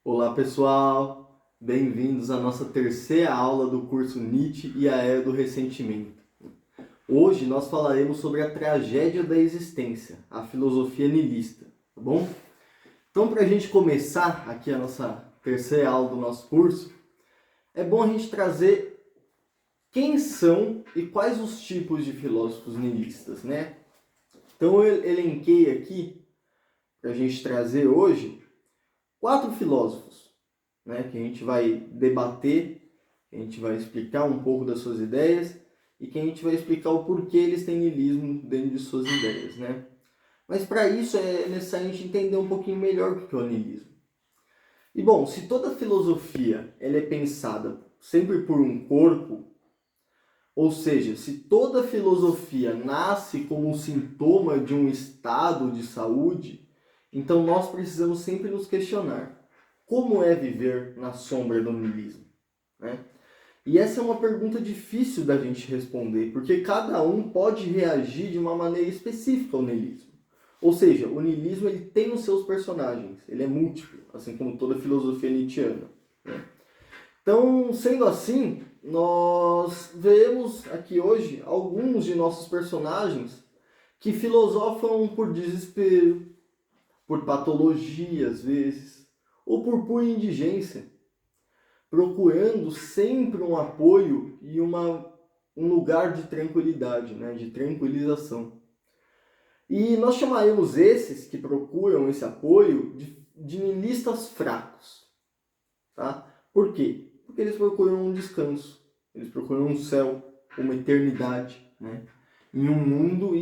Olá pessoal, bem-vindos à nossa terceira aula do curso Nietzsche e a Era do Ressentimento. Hoje nós falaremos sobre a tragédia da existência, a filosofia niilista, tá bom? Então, para a gente começar aqui a nossa terceira aula do nosso curso, é bom a gente trazer quem são e quais os tipos de filósofos niilistas, né? Então eu elenquei aqui, para a gente trazer hoje, 4 filósofos, né, que a gente vai debater, que a gente vai explicar um pouco das suas ideias e que a gente vai explicar o porquê eles têm niilismo dentro de suas ideias, né? Mas para isso é necessário a gente entender um pouquinho melhor o que é o niilismo. E bom, se toda filosofia ela é pensada sempre por um corpo, ou seja, se toda filosofia nasce como um sintoma de um estado de saúde, então nós precisamos sempre nos questionar: como é viver na sombra do niilismo? Né? E essa é uma pergunta difícil da gente responder, porque cada um pode reagir de uma maneira específica ao niilismo. Ou seja, o niilismo ele tem os seus personagens, ele é múltiplo, assim como toda a filosofia nietzschiana. Né? Então, sendo assim, nós veremos aqui hoje alguns de nossos personagens que filosofam por desespero, por patologia às vezes, ou por pura indigência, procurando sempre um apoio e um lugar de tranquilidade, né, de tranquilização. E nós chamaremos esses que procuram esse apoio de niilistas fracos. Tá? Por quê? Porque eles procuram um descanso, eles procuram um céu, uma eternidade, né? Em um mundo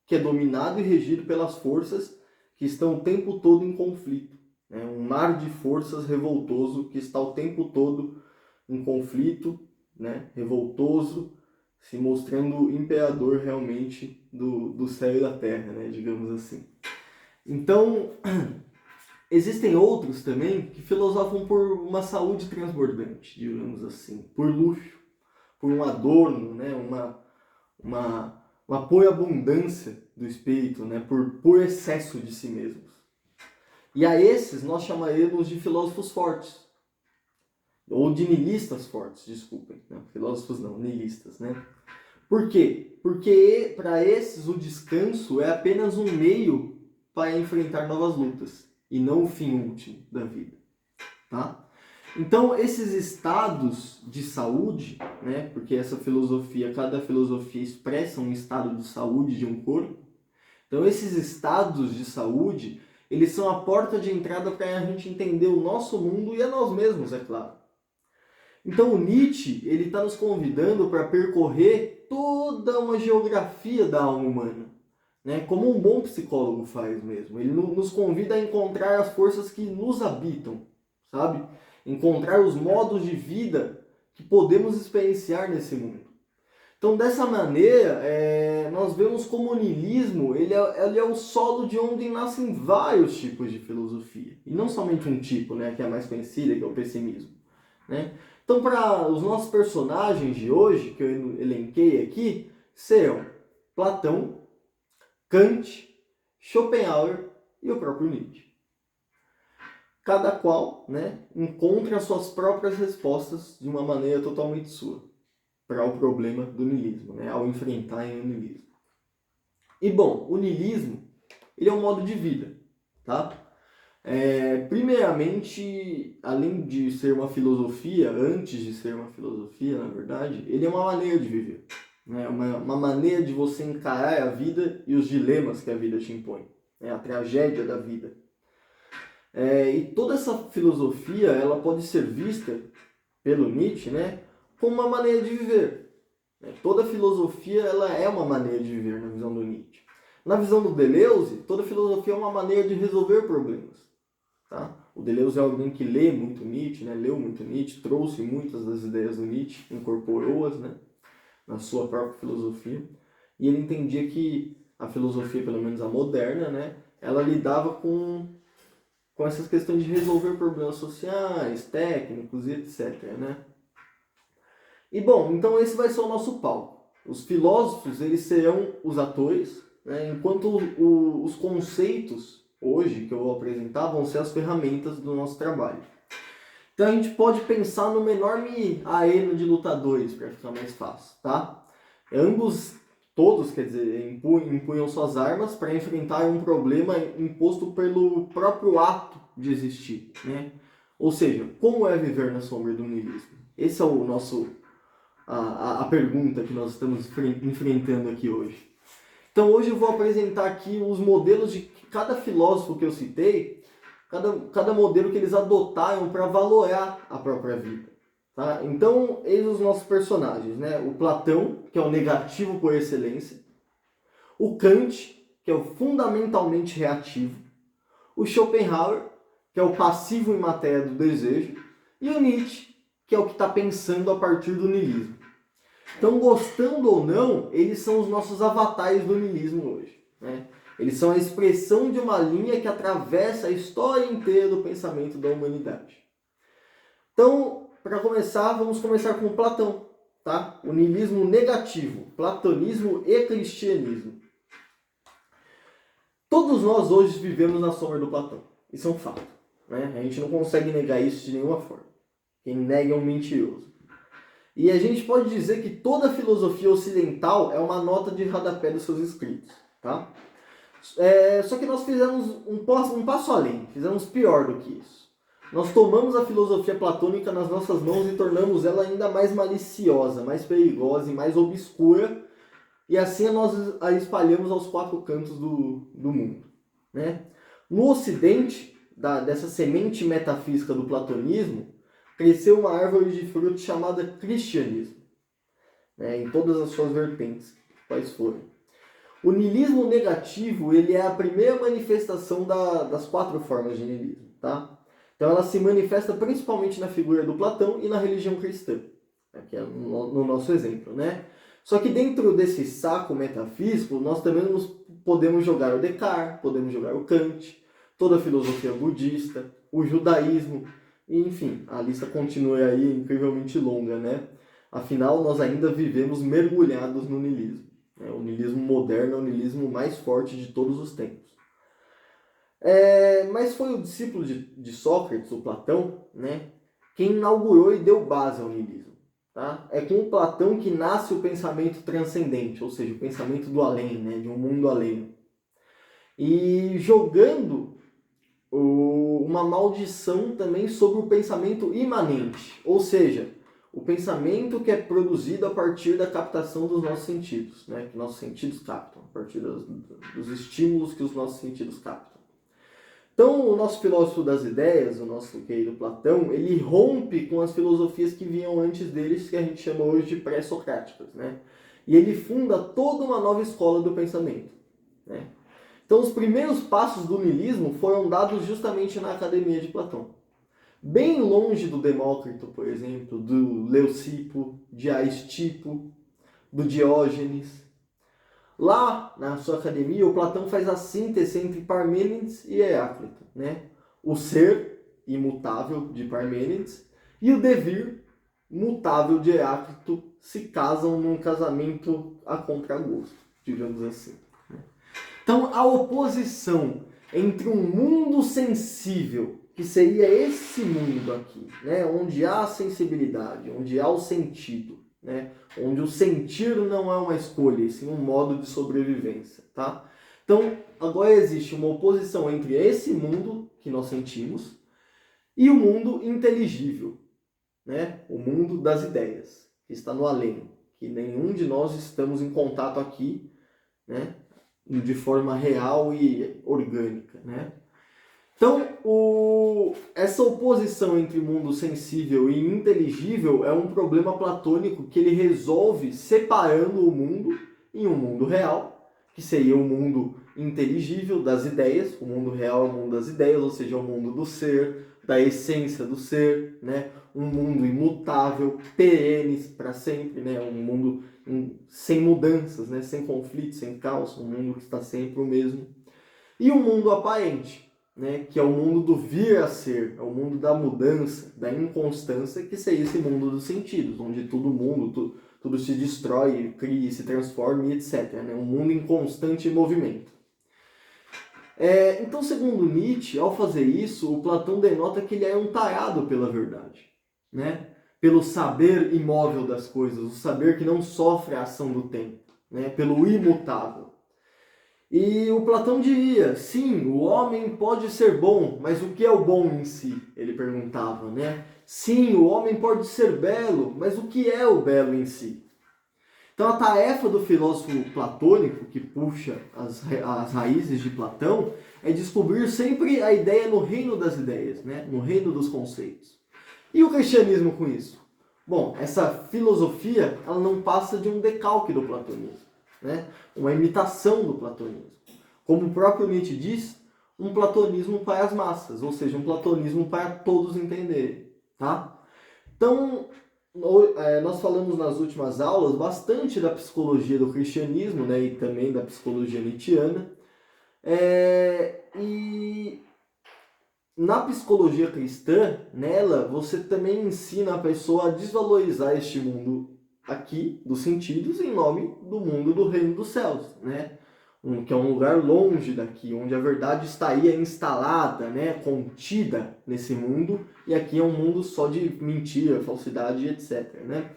que é dominado e regido pelas forças que estão o tempo todo em conflito, né? Um mar de forças revoltoso que está o tempo todo em conflito, né? Revoltoso, se mostrando imperador realmente do céu e da terra, né? Digamos assim. Então, existem outros também que filosofam por uma saúde transbordante, digamos assim, por luxo, por um adorno, né? Um apoio à abundância do espírito, né? Por excesso de si mesmos. E a esses nós chamaremos de filósofos fortes, ou de niilistas fortes, desculpem. Não, filósofos não, niilistas, né? Por quê? Porque para esses o descanso é apenas um meio para enfrentar novas lutas e não o fim último da vida, tá? Então esses estados de saúde, né? Porque essa filosofia, cada filosofia expressa um estado de saúde de um corpo. Então esses estados de saúde, eles são a porta de entrada para a gente entender o nosso mundo e a nós mesmos, é claro. Então o Nietzsche ele está nos convidando para percorrer toda uma geografia da alma humana, né? Como um bom psicólogo faz mesmo. Ele nos convida a encontrar as forças que nos habitam, sabe? Encontrar os modos de vida que podemos experienciar nesse mundo. Então dessa maneira, nós vemos como o niilismo ele é o solo de onde nascem vários tipos de filosofia. E não somente um tipo, né, que é a mais conhecida, que é o pessimismo. Né? Então, para os nossos personagens de hoje, que eu elenquei aqui, serão Platão, Kant, Schopenhauer e o próprio Nietzsche. Cada qual, né, encontra as suas próprias respostas de uma maneira totalmente sua para o problema do niilismo, né, ao enfrentarem o niilismo. E bom, o niilismo ele é um modo de vida, tá? Primeiramente, além de ser uma filosofia, antes de ser uma filosofia, na verdade, ele é uma maneira de viver. Né? Uma maneira de você encarar a vida e os dilemas que a vida te impõe. Né? A tragédia da vida. E toda essa filosofia ela pode ser vista pelo Nietzsche, né, como uma maneira de viver. Toda filosofia ela é uma maneira de viver na visão do Nietzsche. Na visão do Deleuze, toda filosofia é uma maneira de resolver problemas. Tá? O Deleuze é alguém que lê muito Nietzsche, né? Leu muito Nietzsche, trouxe muitas das ideias do Nietzsche, incorporou-as, né? Na sua própria filosofia. E ele entendia que a filosofia, pelo menos a moderna, né? Ela lidava com essas questões de resolver problemas sociais, técnicos e etc. Né? E bom, então esse vai ser o nosso palco. Os filósofos eles serão os atores, né? Enquanto os conceitos hoje que eu vou apresentar vão ser as ferramentas do nosso trabalho. Então a gente pode pensar numa enorme arena de lutadores, para ficar mais fácil, tá? Todos, quer dizer, empunham suas armas para enfrentar um problema imposto pelo próprio ato de existir, né? Ou seja, como é viver na sombra do niilismo? Esse é o nosso a pergunta que nós estamos enfrentando aqui hoje. Então hoje eu vou apresentar aqui os modelos de cada filósofo que eu citei, cada modelo que eles adotaram para valorar a própria vida. Tá? Então, eis os nossos personagens, né? O Platão, que é o negativo por excelência, o Kant, que é o fundamentalmente reativo, o Schopenhauer, que é o passivo em matéria do desejo, e o Nietzsche, que é o que está pensando a partir do niilismo. Então, gostando ou não, eles são os nossos avatares do niilismo hoje, né? Eles são a expressão de uma linha que atravessa a história inteira do pensamento da humanidade. Então, para começar, vamos começar com Platão, tá? O niilismo negativo, platonismo e cristianismo. Todos nós hoje vivemos na sombra do Platão. Isso é um fato, né? A gente não consegue negar isso de nenhuma forma. Quem nega é um mentiroso. E a gente pode dizer que toda a filosofia ocidental é uma nota de rodapé dos seus escritos, tá? Só que nós fizemos um passo além, fizemos pior do que isso. Nós tomamos a filosofia platônica nas nossas mãos e tornamos ela ainda mais maliciosa, mais perigosa e mais obscura, e assim nós a espalhamos aos quatro cantos do mundo, né? No Ocidente, dessa semente metafísica do platonismo, cresceu uma árvore de frutos chamada cristianismo, né? Em todas as suas vertentes, quais forem. O niilismo negativo, ele é a primeira manifestação das quatro formas de niilismo, tá? Então ela se manifesta principalmente na figura do Platão e na religião cristã, que é no nosso exemplo, né? Só que dentro desse saco metafísico, nós também podemos jogar o Descartes, podemos jogar o Kant, toda a filosofia budista, o judaísmo, e, enfim, a lista continua aí incrivelmente longa, né? Afinal, nós ainda vivemos mergulhados no niilismo. O niilismo moderno é o niilismo mais forte de todos os tempos. Mas foi o discípulo de Sócrates, o Platão, né, quem inaugurou e deu base ao niilismo. Tá? É com o Platão que nasce o pensamento transcendente, ou seja, o pensamento do além, né, de um mundo além. E jogando uma maldição também sobre o pensamento imanente, ou seja, o pensamento que é produzido a partir da captação dos nossos sentidos, né? Que nossos sentidos captam, a partir dos estímulos que os nossos sentidos captam. Então, o nosso filósofo das ideias, o nosso querido Platão, ele rompe com as filosofias que vinham antes deles, que a gente chama hoje de pré-socráticas, né? E ele funda toda uma nova escola do pensamento, né? Então, os primeiros passos do niilismo foram dados justamente na academia de Platão. Bem longe do Demócrito, por exemplo, do Leucipo, de Aristipo, do Diógenes. Lá, na sua academia, o Platão faz a síntese entre Parmênides e Heráclito, né? O ser imutável de Parmênides e o devir mutável de Heráclito se casam num casamento a contragosto, digamos assim. Então, a oposição entre um mundo sensível, que seria esse mundo aqui, né, onde há sensibilidade, onde há o sentido, né, onde o sentir não é uma escolha, e sim um modo de sobrevivência, tá? Então, agora existe uma oposição entre esse mundo que nós sentimos e o mundo inteligível, né, o mundo das ideias, que está no além, que nenhum de nós estamos em contato aqui, né, de forma real e orgânica, né? Então, essa oposição entre mundo sensível e inteligível é um problema platônico que ele resolve separando o mundo em um mundo real, que seria o mundo inteligível das ideias, o mundo real é o mundo das ideias, ou seja, o mundo do ser, da essência do ser, né? Um mundo imutável, perenes para sempre, né? Um mundo sem mudanças, né? Sem conflitos, sem caos, um mundo que está sempre o mesmo. E o mundo aparente, né, que é o mundo do vir a ser, é o mundo da mudança, da inconstância, que seria esse mundo dos sentidos, onde tudo se destrói, cria, se transforma e etc. Né? Um mundo em constante movimento. Então, segundo Nietzsche, ao fazer isso, o Platão denota que ele é um tarado pela verdade, né? Pelo saber imóvel das coisas, o saber que não sofre a ação do tempo, né? Pelo imutável. E o Platão diria, sim, o homem pode ser bom, mas o que é o bom em si? Ele perguntava, né? Sim, o homem pode ser belo, mas o que é o belo em si? Então a tarefa do filósofo platônico, que puxa as raízes de Platão, é descobrir sempre a ideia no reino das ideias, né? No reino dos conceitos. E o cristianismo com isso? Bom, essa filosofia ela não passa de um decalque do platonismo, né? Uma imitação do platonismo. Como o próprio Nietzsche diz, um platonismo para as massas, ou seja, um platonismo para todos entenderem. Tá? Então, nós falamos nas últimas aulas bastante da psicologia do cristianismo, né, e também da psicologia nietzschiana. E na psicologia cristã, nela, você também ensina a pessoa a desvalorizar este mundo aqui, dos sentidos, em nome do mundo do reino dos céus, né? Que é um lugar longe daqui, onde a verdade estaria instalada, né, contida nesse mundo, e aqui é um mundo só de mentira, falsidade, etc. Né?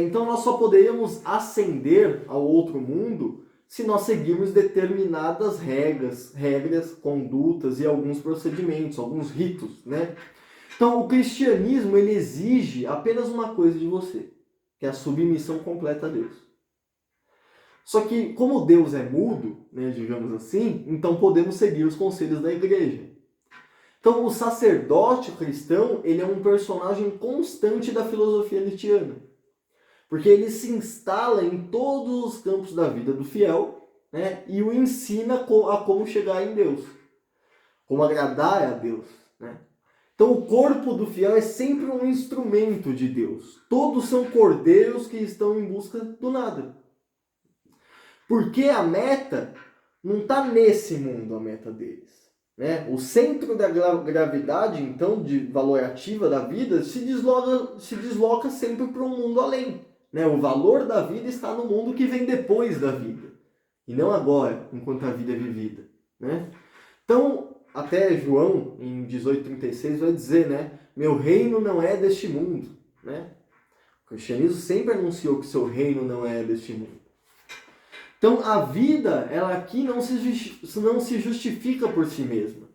Então nós só poderíamos ascender ao outro mundo se nós seguirmos determinadas regras, condutas e alguns procedimentos, alguns ritos. Né? Então o cristianismo ele exige apenas uma coisa de você, que é a submissão completa a Deus. Só que, como Deus é mudo, né, digamos assim, então podemos seguir os conselhos da igreja. Então, o sacerdote cristão, ele é um personagem constante da filosofia nietzschiana. Porque ele se instala em todos os campos da vida do fiel, né, e o ensina a como chegar em Deus, como agradar a Deus. Né? Então, o corpo do fiel é sempre um instrumento de Deus. Todos são cordeiros que estão em busca do nada. Porque a meta não está nesse mundo, a meta deles. Né? O centro da gravidade, então, de valorativa da vida, se desloca sempre para um mundo além. Né? O valor da vida está no mundo que vem depois da vida. E não agora, enquanto a vida é vivida. Né? Então, até João, em 18,36, vai dizer, né? Meu reino não é deste mundo. Né? O cristianismo sempre anunciou que seu reino não é deste mundo. Então, a vida, ela aqui não se justifica por si mesma,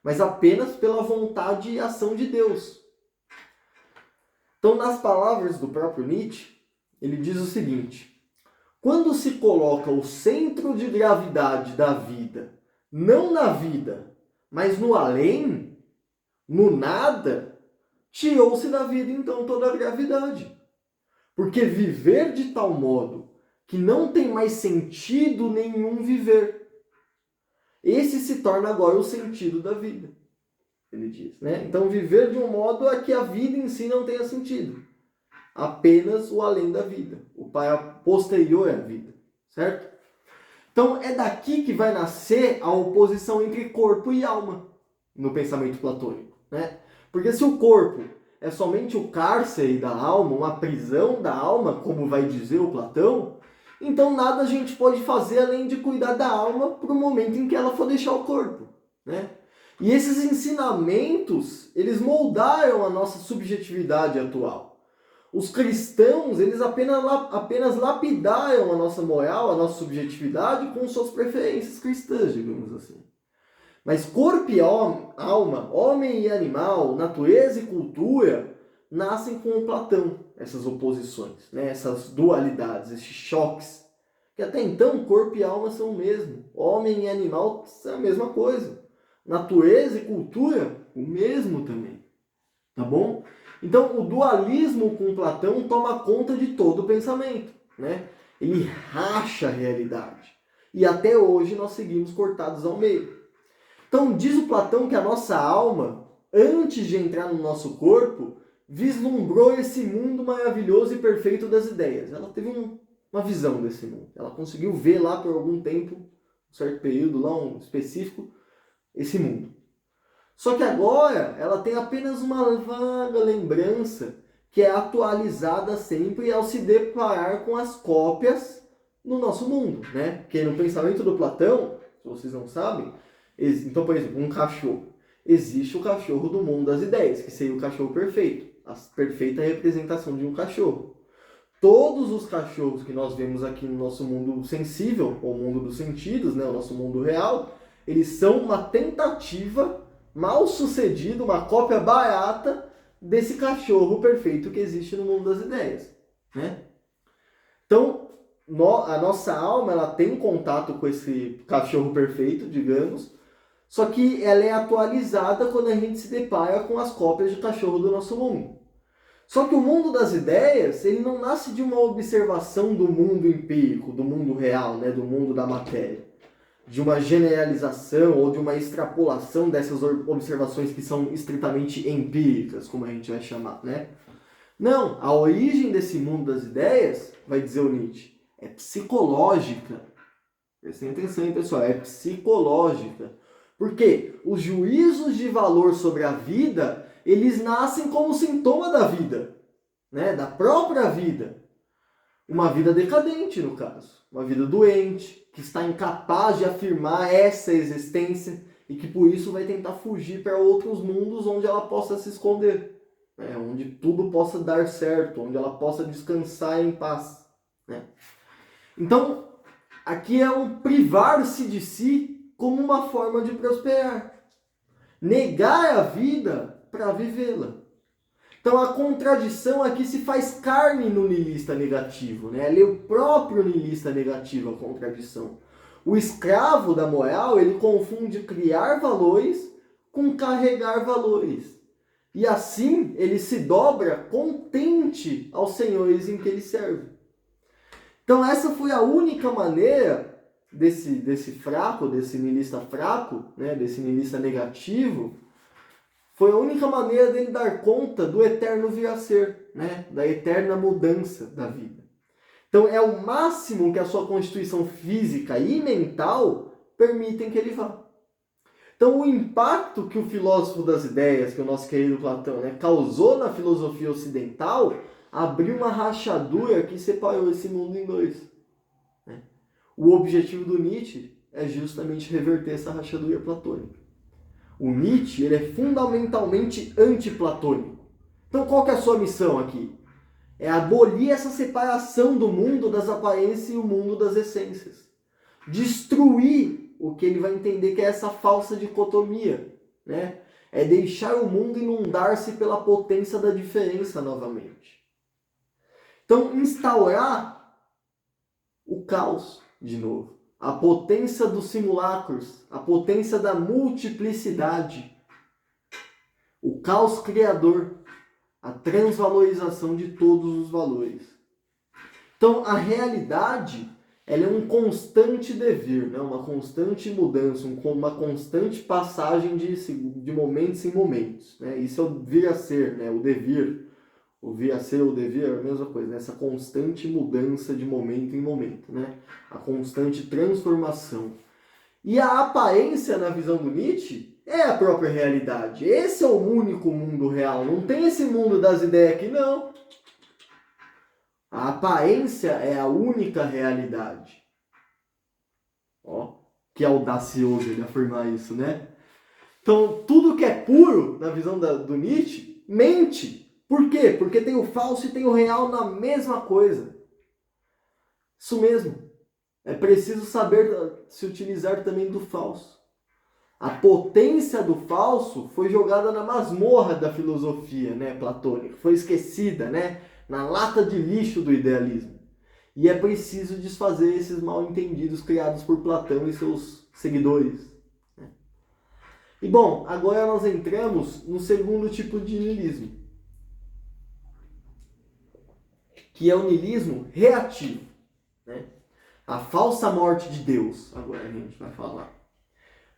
mas apenas pela vontade e ação de Deus. Então, nas palavras do próprio Nietzsche, ele diz o seguinte: quando se coloca o centro de gravidade da vida, não na vida, mas no além, no nada, tirou-se da vida, então, toda a gravidade. Porque viver de tal modo que não tem mais sentido nenhum viver. Esse se torna agora o sentido da vida, ele diz. Né? Então, viver de um modo a que a vida em si não tenha sentido. Apenas o além da vida, o para posterior à vida, certo? Então, é daqui que vai nascer a oposição entre corpo e alma, no pensamento platônico. Né? Porque se o corpo é somente o cárcere da alma, uma prisão da alma, como vai dizer o Platão, então nada a gente pode fazer além de cuidar da alma para o momento em que ela for deixar o corpo. Né? E esses ensinamentos, eles moldaram a nossa subjetividade atual. Os cristãos, eles apenas lapidaram a nossa moral, a nossa subjetividade com suas preferências cristãs, digamos assim. Mas corpo e alma, homem e animal, natureza e cultura, nascem com o Platão, essas oposições, né? Essas dualidades, esses choques. Que até então, corpo e alma são o mesmo. Homem e animal são a mesma coisa. Natureza e cultura, o mesmo também. Tá bom? Então, o dualismo com Platão toma conta de todo o pensamento. Né? Ele racha a realidade. E até hoje nós seguimos cortados ao meio. Então, diz o Platão que a nossa alma, antes de entrar no nosso corpo, vislumbrou esse mundo maravilhoso e perfeito das ideias. Ela teve uma visão desse mundo. Ela conseguiu ver lá por algum tempo, um certo período lá, um específico, esse mundo. Só que agora ela tem apenas uma vaga lembrança que é atualizada sempre ao se deparar com as cópias no nosso mundo. Né? Porque no pensamento do Platão, Se vocês não sabem, então, por exemplo, um cachorro. Existe o cachorro do mundo das ideias, que seria o cachorro perfeito, a perfeita representação de um cachorro. Todos os cachorros que nós vemos aqui no nosso mundo sensível, ou mundo dos sentidos, né, o nosso mundo real, eles são uma tentativa mal sucedida, uma cópia barata desse cachorro perfeito que existe no mundo das ideias, né? Então, a nossa alma, ela tem contato com esse cachorro perfeito, digamos, só que ela é atualizada quando a gente se depara com as cópias de cachorro do nosso mundo. Só que o mundo das ideias, ele não nasce de uma observação do mundo empírico, do mundo real, né, do mundo da matéria, de uma generalização ou de uma extrapolação dessas observações que são estritamente empíricas, como a gente vai chamar, né? Não, a origem desse mundo das ideias, vai dizer o Nietzsche, é psicológica. Prestem atenção, hein, pessoal, é psicológica. Porque os juízos de valor sobre a vida, eles nascem como sintoma da vida, né? Da própria vida. Uma vida decadente, no caso. Uma vida doente, que está incapaz de afirmar essa existência e que por isso vai tentar fugir para outros mundos onde ela possa se esconder, né? Onde tudo possa dar certo, onde ela possa descansar em paz, né? Então, aqui é um privar-se de si como uma forma de prosperar. Negar a vida para vivê-la. Então a contradição aqui se faz carne no niilista negativo, né? Ele é o próprio niilista negativo, a contradição. O escravo da moral, ele confunde criar valores com carregar valores. E assim ele se dobra contente aos senhores em que ele serve. Então essa foi a única maneira desse fraco, desse niilista fraco, né, desse niilista negativo, foi a única maneira dele dar conta do eterno vir a ser, né, da eterna mudança da vida. Então é o máximo que a sua constituição física e mental permitem que ele vá. Então o impacto que o filósofo das ideias, que é o nosso querido Platão, né, causou na filosofia ocidental, abriu uma rachadura que separou esse mundo em dois. O objetivo do Nietzsche é justamente reverter essa rachadura platônica. O Nietzsche, ele é fundamentalmente antiplatônico. Então qual que é a sua missão aqui? É abolir essa separação do mundo das aparências e o mundo das essências. Destruir o que ele vai entender que é essa falsa dicotomia, né? É deixar o mundo inundar-se pela potência da diferença novamente. Então instaurar o caos de novo. A potência dos simulacros, a potência da multiplicidade, o caos criador, a transvalorização de todos os valores. Então, a realidade, ela é um constante devir, né? Uma constante mudança, uma constante passagem de momentos em momentos, né? Isso é o vir a ser, né? O devir. O vir a ser, o devir é a mesma coisa, né? Essa constante mudança de momento em momento, né? A constante transformação. E a aparência, na visão do Nietzsche, é a própria realidade. Esse é o único mundo real. Não tem esse mundo das ideias aqui, não. A aparência é a única realidade. Ó, que audacioso ele afirmar isso, né? Então, tudo que é puro, na visão do Nietzsche, mente. Por quê? Porque tem o falso e tem o real na mesma coisa. Isso mesmo. É preciso saber se utilizar também do falso. A potência do falso foi jogada na masmorra da filosofia, né, platônica. Foi esquecida, né, na lata de lixo do idealismo. E é preciso desfazer esses mal-entendidos criados por Platão e seus seguidores. Né? E bom, agora nós entramos no segundo tipo de niilismo, que é o niilismo reativo, né? A falsa morte de Deus, agora a gente vai falar.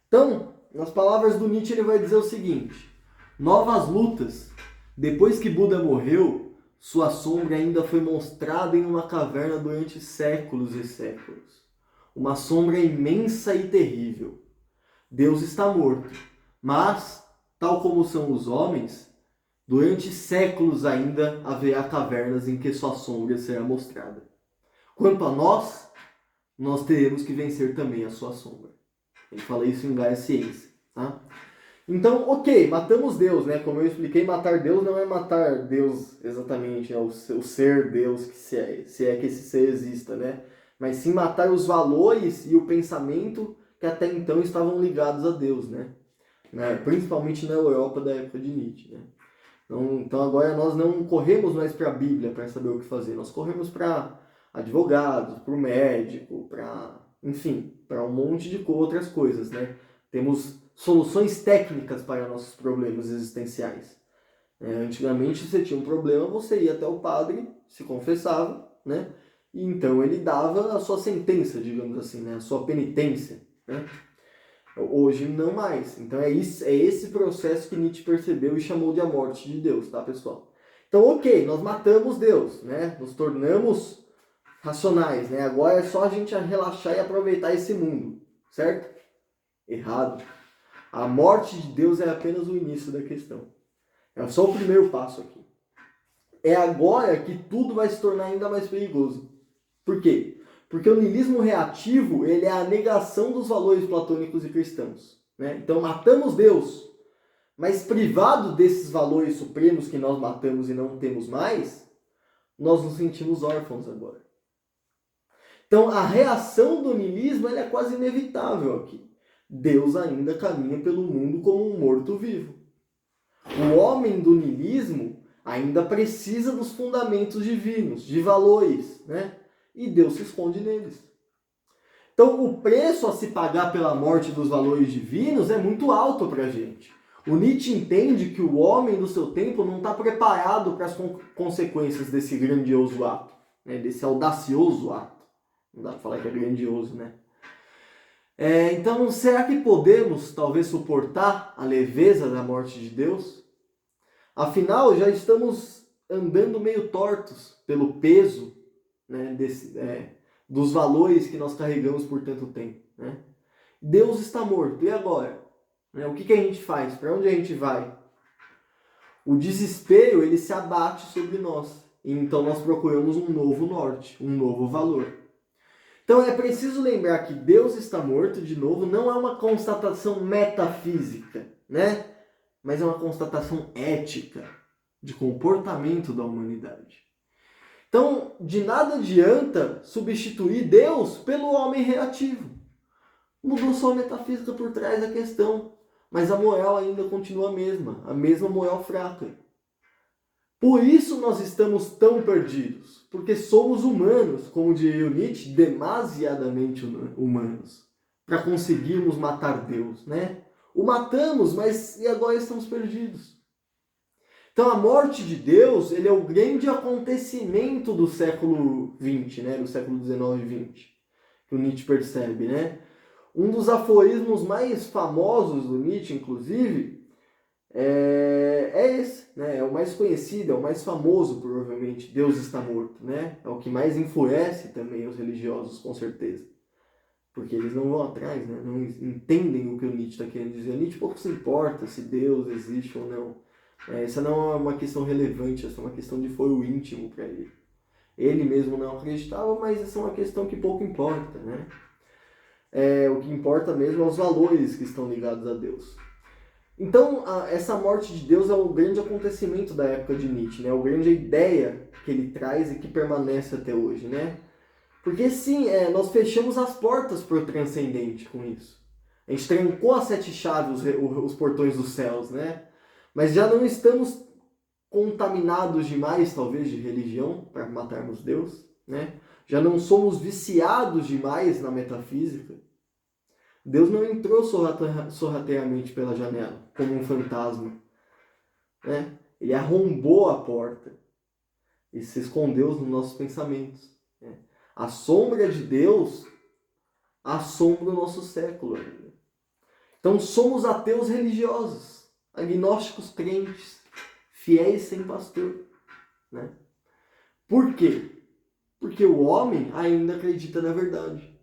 Então, nas palavras do Nietzsche, ele vai dizer o seguinte: novas lutas. Depois que Buda morreu, sua sombra ainda foi mostrada em uma caverna durante séculos e séculos. Uma sombra imensa e terrível. Deus está morto, mas, tal como são os homens, durante séculos ainda haverá cavernas em que sua sombra será mostrada. Quanto a nós teremos que vencer também a sua sombra. Ele fala isso em Gaia Ciência, tá? Então, ok, matamos Deus, né? Como eu expliquei, matar Deus não é matar Deus exatamente, né? O ser Deus, que se é que esse ser exista, né? Mas sim matar os valores e o pensamento que até então estavam ligados a Deus, né? Principalmente na Europa da época de Nietzsche, né? Então agora nós não corremos mais para a Bíblia para saber o que fazer, nós corremos para advogados, para o médico, enfim, para um monte de outras coisas, né? Temos soluções técnicas para nossos problemas existenciais. Antigamente, você tinha um problema, você ia até o padre, se confessava, né? E então ele dava a sua sentença, digamos assim, né? A sua penitência, né? Hoje não mais. Então é esse processo que Nietzsche percebeu e chamou de a morte de Deus, tá, pessoal? Então, ok, nós matamos Deus, né? Nos tornamos racionais, né? Agora é só a gente relaxar e aproveitar esse mundo, certo? Errado. A morte de Deus é apenas o início da questão. É só o primeiro passo aqui. É agora que tudo vai se tornar ainda mais perigoso. Por quê? Porque o niilismo reativo, ele é a negação dos valores platônicos e cristãos, né? Então matamos Deus, mas privado desses valores supremos que nós matamos e não temos mais, nós nos sentimos órfãos agora. Então a reação do niilismo é quase inevitável aqui. Deus ainda caminha pelo mundo como um morto-vivo. O homem do niilismo ainda precisa dos fundamentos divinos, de valores, né? E Deus se esconde neles. Então, o preço a se pagar pela morte dos valores divinos é muito alto para a gente. O Nietzsche entende que o homem do seu tempo não está preparado para as consequências desse grandioso ato, né? Desse audacioso ato. Não dá para falar que é grandioso, né? Então, será que podemos, talvez, suportar a leveza da morte de Deus? Afinal, já estamos andando meio tortos pelo peso, né, dos valores que nós carregamos por tanto tempo, né? Deus está morto, e agora? O que a gente faz? Para onde a gente vai? O desespero, ele se abate sobre nós, e então nós procuramos um novo norte, um novo valor. Então é preciso lembrar que Deus está morto, de novo, não é uma constatação metafísica, né? Mas é uma constatação ética, de comportamento da humanidade. Então, de nada adianta substituir Deus pelo homem reativo. Mudou só a metafísica por trás da questão, mas a moral ainda continua a mesma moral fraca. Por isso nós estamos tão perdidos, porque somos humanos, como diria o Nietzsche, demasiadamente humanos, para conseguirmos matar Deus, né? O matamos, mas e agora estamos perdidos. Então a morte de Deus, ele é o grande acontecimento do século XX, né? Do século XIX e XX, que o Nietzsche percebe, né? Um dos aforismos mais famosos do Nietzsche, inclusive, é esse, né? É o mais conhecido, é o mais famoso, provavelmente, Deus está morto, né? É o que mais enfurece também os religiosos, com certeza. Porque eles não vão atrás, né? Não entendem o que o Nietzsche está querendo dizer. O Nietzsche pouco se importa se Deus existe ou não. Essa não é uma questão relevante, essa é uma questão de foro íntimo para ele. Ele mesmo não acreditava, mas essa é uma questão que pouco importa, né? O que importa mesmo é os valores que estão ligados a Deus. Então, essa morte de Deus é o grande acontecimento da época de Nietzsche, né? A grande ideia que ele traz e que permanece até hoje, né? Porque sim, nós fechamos as portas para o transcendente com isso. A gente trancou as 7 chaves, os portões dos céus, né? Mas já não estamos contaminados demais, talvez, de religião para matarmos Deus, né? Já não somos viciados demais na metafísica. Deus não entrou sorrateiramente pela janela, como um fantasma, né? Ele arrombou a porta e se escondeu nos nossos pensamentos, né? A sombra de Deus assombra o nosso século ainda. Então somos ateus religiosos, agnósticos crentes, fiéis sem pastor, né? Por quê? Porque o homem ainda acredita na verdade.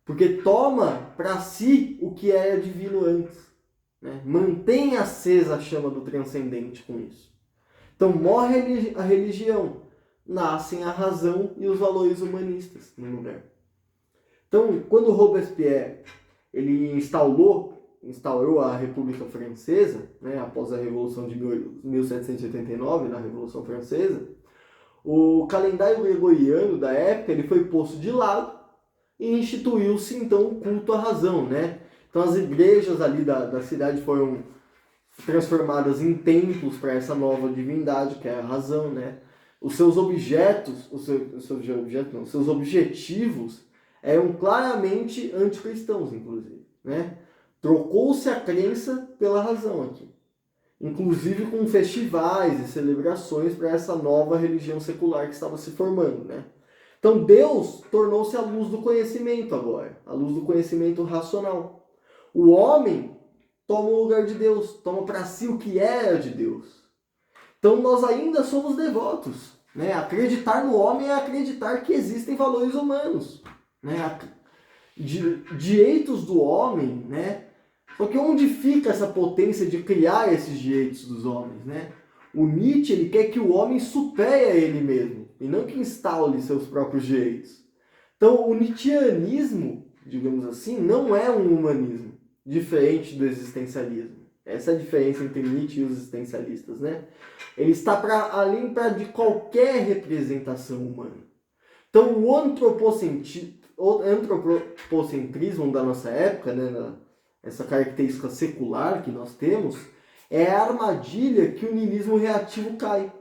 Porque toma para si o que era divino antes, né? Mantém acesa a chama do transcendente com isso. Então morre a religião, nascem a razão e os valores humanistas no lugar. Então, quando Robespierre ele instaurou a República Francesa, né, após a Revolução de 1789, na Revolução Francesa, o calendário gregoriano da época ele foi posto de lado e instituiu-se então o culto à razão, né? Então as igrejas ali da cidade foram transformadas em templos para essa nova divindade, que é a razão, né? Os seus objetivos eram claramente anticristãos, inclusive, né? Trocou-se a crença pela razão aqui, inclusive com festivais e celebrações para essa nova religião secular que estava se formando, né? Então Deus tornou-se a luz do conhecimento agora, a luz do conhecimento racional. O homem toma o lugar de Deus, toma para si o que era de Deus. Então nós ainda somos devotos, né? Acreditar no homem é acreditar que existem valores humanos, né? Direitos do homem, né? Só que onde fica essa potência de criar esses direitos dos homens, né? O Nietzsche ele quer que o homem supere a ele mesmo e não que instaure seus próprios direitos. Então o nietzschianismo, digamos assim, não é um humanismo diferente do existencialismo. Essa é a diferença entre Nietzsche e os existencialistas, né? Ele está além de qualquer representação humana. Então o antropocentrismo da nossa época, né, essa característica secular que nós temos, é a armadilha que o niilismo reativo cai,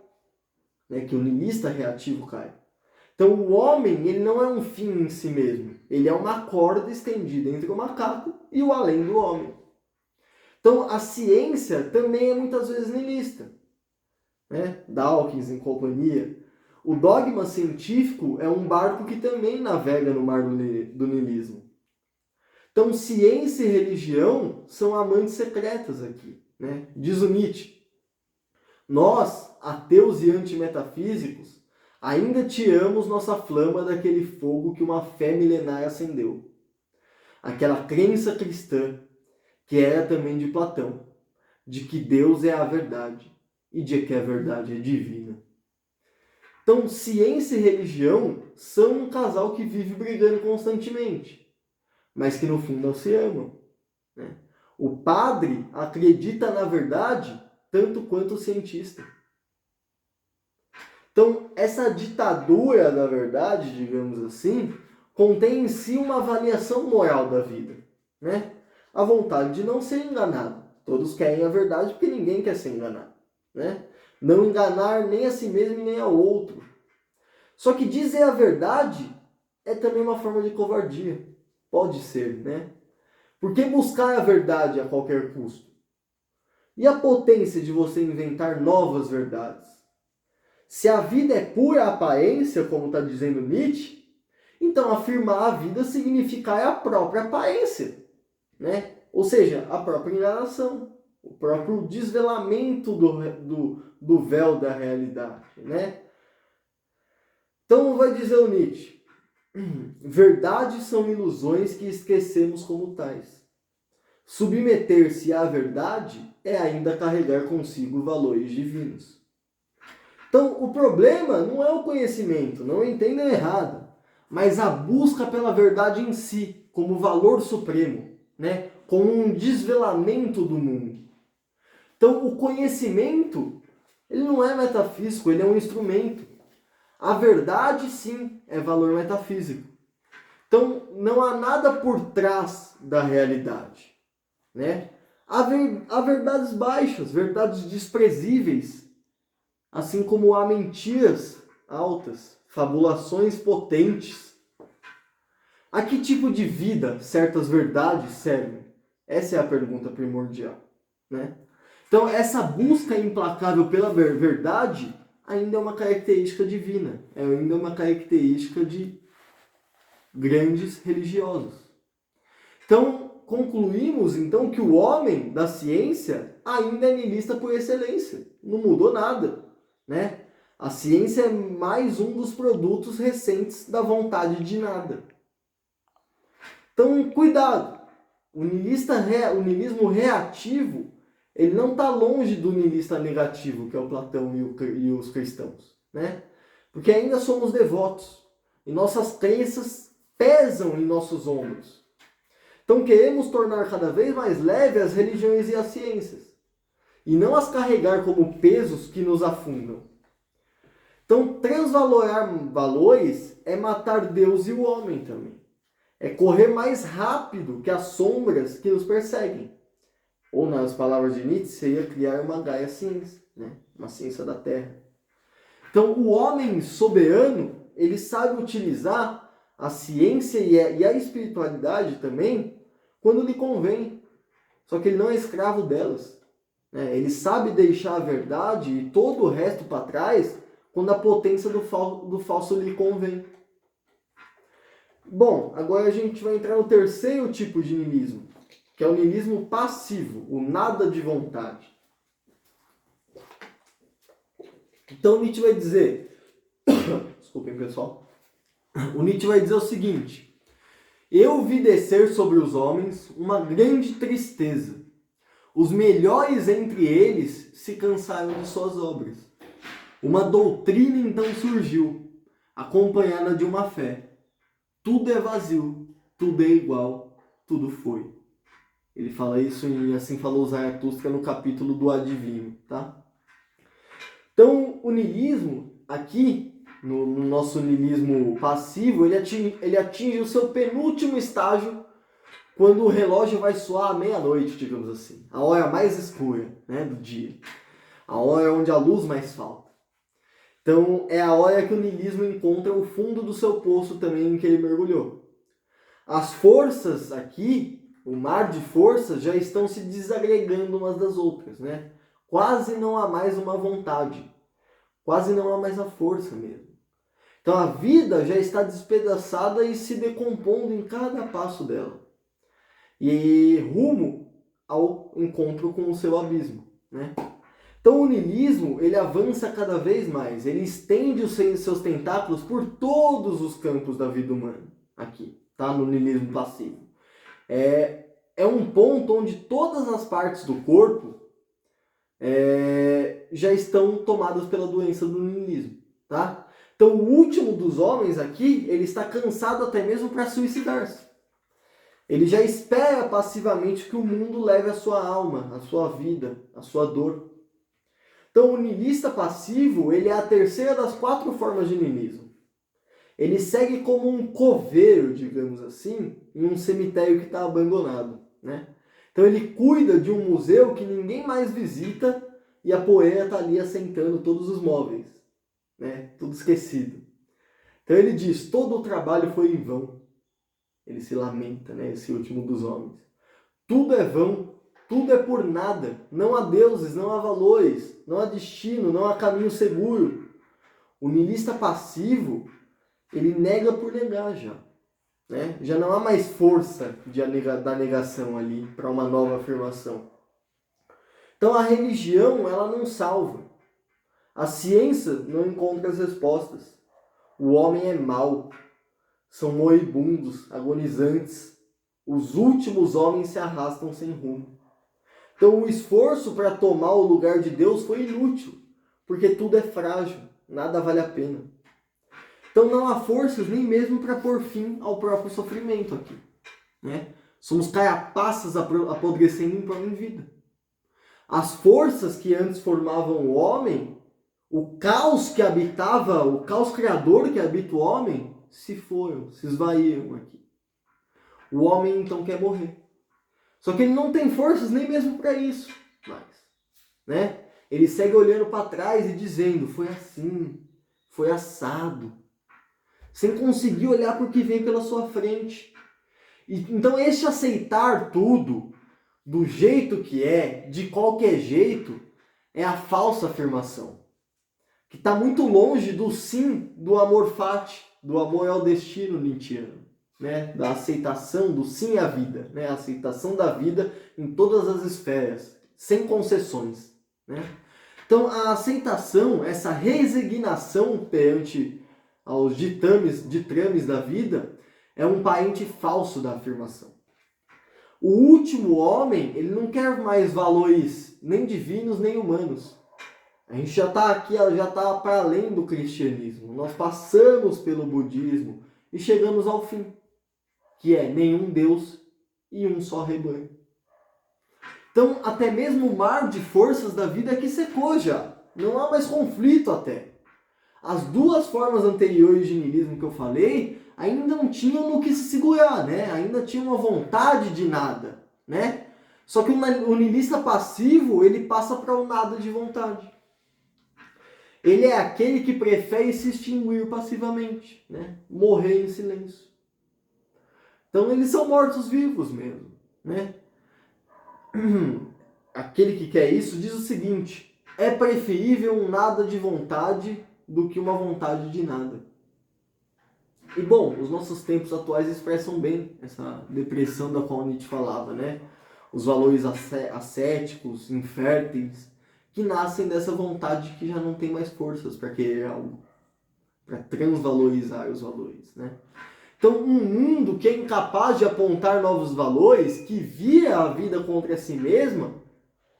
né, que o niilista reativo cai. Então o homem ele não é um fim em si mesmo, ele é uma corda estendida entre o macaco e o além do homem. Então a ciência também é muitas vezes niilista, né? Dawkins e companhia. O dogma científico é um barco que também navega no mar do niilismo. Então ciência e religião são amantes secretas aqui, né? Diz o Nietzsche: nós, ateus e antimetafísicos, ainda tiramos nossa flama daquele fogo que uma fé milenar acendeu. Aquela crença cristã, que era também de Platão, de que Deus é a verdade e de que a verdade é divina. Então, ciência e religião são um casal que vive brigando constantemente, mas que no fundo não se amam, né? O padre acredita na verdade tanto quanto o cientista. Então, essa ditadura da verdade, digamos assim, contém em si uma avaliação moral da vida, né? A vontade de não ser enganado. Todos querem a verdade porque ninguém quer ser enganado, né? Não enganar nem a si mesmo nem ao outro. Só que dizer a verdade é também uma forma de covardia. Pode ser, né? Por que buscar a verdade a qualquer custo? E a potência de você inventar novas verdades? Se a vida é pura aparência, como está dizendo Nietzsche, então afirmar a vida significa a própria aparência, né? Ou seja, a própria enganação, o próprio desvelamento do véu da realidade, né? Então vai dizer o Nietzsche: verdades são ilusões que esquecemos como tais. Submeter-se à verdade é ainda carregar consigo valores divinos. Então o problema não é o conhecimento, não entendam errado, mas a busca pela verdade em si, como valor supremo, né? Como um desvelamento do mundo. Então o conhecimento, ele não é metafísico, ele é um instrumento. A verdade, sim, é valor metafísico. Então, não há nada por trás da realidade, né? Há verdades baixas, verdades desprezíveis, assim como há mentiras altas, fabulações potentes. A que tipo de vida certas verdades servem? Essa é a pergunta primordial, né? Então, essa busca implacável pela verdade ainda é uma característica divina, é ainda uma característica de grandes religiosos. Então, concluímos então que o homem da ciência ainda é niilista por excelência, não mudou nada, né? A ciência é mais um dos produtos recentes da vontade de nada. Então, cuidado, o niilismo reativo, ele não está longe do niilista negativo, que é o Platão e os cristãos, né? Porque ainda somos devotos e nossas crenças pesam em nossos ombros. Então queremos tornar cada vez mais leve as religiões e as ciências, e não as carregar como pesos que nos afundam. Então transvalorar valores é matar Deus e o homem também. É correr mais rápido que as sombras que nos perseguem. Ou, nas palavras de Nietzsche, seria criar uma Gaia ciência, né? Uma ciência da Terra. Então, o homem soberano, ele sabe utilizar a ciência e a espiritualidade também quando lhe convém. Só que ele não é escravo delas, né? Ele sabe deixar a verdade e todo o resto para trás quando a potência do falso lhe convém. Bom, agora a gente vai entrar no terceiro tipo de niilismo, que é o niilismo passivo, o nada de vontade. Então Nietzsche vai dizer, desculpem pessoal, o Nietzsche vai dizer o seguinte: eu vi descer sobre os homens uma grande tristeza. Os melhores entre eles se cansaram de suas obras. Uma doutrina então surgiu, acompanhada de uma fé. Tudo é vazio, tudo é igual, tudo foi. Ele fala isso em Assim Falou Zaratustra no capítulo do Adivinho, tá? Então, o niilismo, aqui, no nosso niilismo passivo, ele atinge o seu penúltimo estágio quando o relógio vai soar à meia-noite, digamos assim. A hora mais escura, né, do dia. A hora onde a luz mais falta. Então, é a hora que o niilismo encontra o fundo do seu poço também em que ele mergulhou. As forças aqui, o mar de forças, já estão se desagregando umas das outras, né? Quase não há mais uma vontade. Quase não há mais a força mesmo. Então, a vida já está despedaçada e se decompondo em cada passo dela. E rumo ao encontro com o seu abismo, né? Então o niilismo, ele avança cada vez mais, ele estende os seus tentáculos por todos os campos da vida humana, aqui, tá? No niilismo passivo. É um ponto onde todas as partes do corpo já estão tomadas pela doença do niilismo, tá? Então o último dos homens aqui, ele está cansado até mesmo para suicidar-se. Ele já espera passivamente que o mundo leve a sua alma, a sua vida, a sua dor. Então, o niilista passivo, ele é a terceira das 4 formas de niilismo. Ele segue como um coveiro, digamos assim, em um cemitério que está abandonado, né? Então, ele cuida de um museu que ninguém mais visita e a poeira está ali assentando todos os móveis, né? Tudo esquecido. Então, ele diz, todo o trabalho foi em vão. Ele se lamenta, né? Esse último dos homens. Tudo é vão. Tudo é por nada. Não há deuses, não há valores, não há destino, não há caminho seguro. O niilista passivo, ele nega por negar já, né? Já não há mais força da negação ali para uma nova afirmação. Então a religião, ela não salva. A ciência não encontra as respostas. O homem é mau. São moribundos, agonizantes. Os últimos homens se arrastam sem rumo. Então o esforço para tomar o lugar de Deus foi inútil, porque tudo é frágil, nada vale a pena. Então não há forças nem mesmo para pôr fim ao próprio sofrimento aqui, né? Somos carapaças apodrecendo em vida. As forças que antes formavam o homem, o caos que habitava, o caos criador que habita o homem, se foram, se esvaíram aqui. O homem então quer morrer. Só que ele não tem forças nem mesmo para isso mais, né? Ele segue olhando para trás e dizendo, foi assim, foi assado, sem conseguir olhar para o que vem pela sua frente. Então este aceitar tudo do jeito que é, de qualquer jeito, é a falsa afirmação, que está muito longe do sim, do amor fati, do amor ao destino nietzschiano. Né, da aceitação do sim à vida, né, a aceitação da vida em todas as esferas, sem concessões, né? Então a aceitação, essa resignação perante aos ditrames da vida, é um parente falso da afirmação. O último homem, ele não quer mais valores nem divinos nem humanos. A gente já está aqui, já está para além do cristianismo. Nós passamos pelo budismo e chegamos ao fim, que é nenhum Deus e um só rebanho. Então, até mesmo o mar de forças da vida é que secou já. Não há mais conflito até. As duas formas anteriores de niilismo que eu falei ainda não tinham no que se segurar, né? Ainda tinha uma vontade de nada, né? Só que o niilista passivo, ele passa para o nada de vontade. Ele é aquele que prefere se extinguir passivamente, né? Morrer em silêncio. Então eles são mortos-vivos mesmo, né? Aquele que quer isso diz o seguinte: é preferível um nada de vontade do que uma vontade de nada. E bom, os nossos tempos atuais expressam bem essa depressão da qual Nietzsche falava, né? Os valores ascéticos, inférteis, que nascem dessa vontade que já não tem mais forças para querer algo, para transvalorizar os valores, né? Então, um mundo que é incapaz de apontar novos valores, que vira a vida contra si mesma,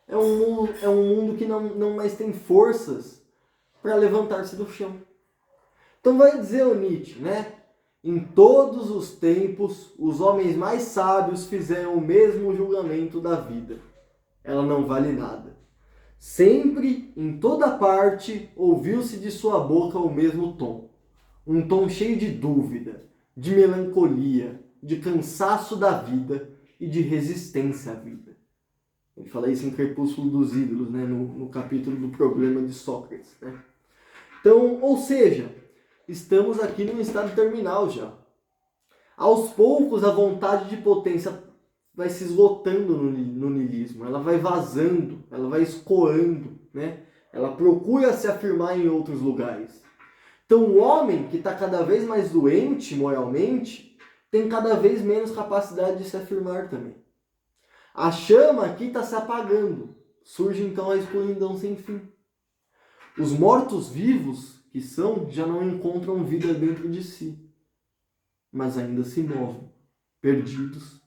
é um mundo que não mais tem forças para levantar-se do chão. Então vai dizer o Nietzsche, né? Em todos os tempos, os homens mais sábios fizeram o mesmo julgamento da vida. Ela não vale nada. Sempre, em toda parte, ouviu-se de sua boca o mesmo tom. Um tom cheio de dúvida, de melancolia, de cansaço da vida e de resistência à vida. Ele fala isso em Crepúsculo dos Ídolos, né? no capítulo do problema de Sócrates, né? Então, ou seja, estamos aqui num estado terminal já. Aos poucos, a vontade de potência vai se esgotando no niilismo. Ela vai vazando, ela vai escoando, né? Ela procura se afirmar em outros lugares. Então, o homem que está cada vez mais doente moralmente tem cada vez menos capacidade de se afirmar também. A chama aqui está se apagando. Surge então a escuridão sem fim. Os mortos-vivos que são já não encontram vida dentro de si, mas ainda se movem, perdidos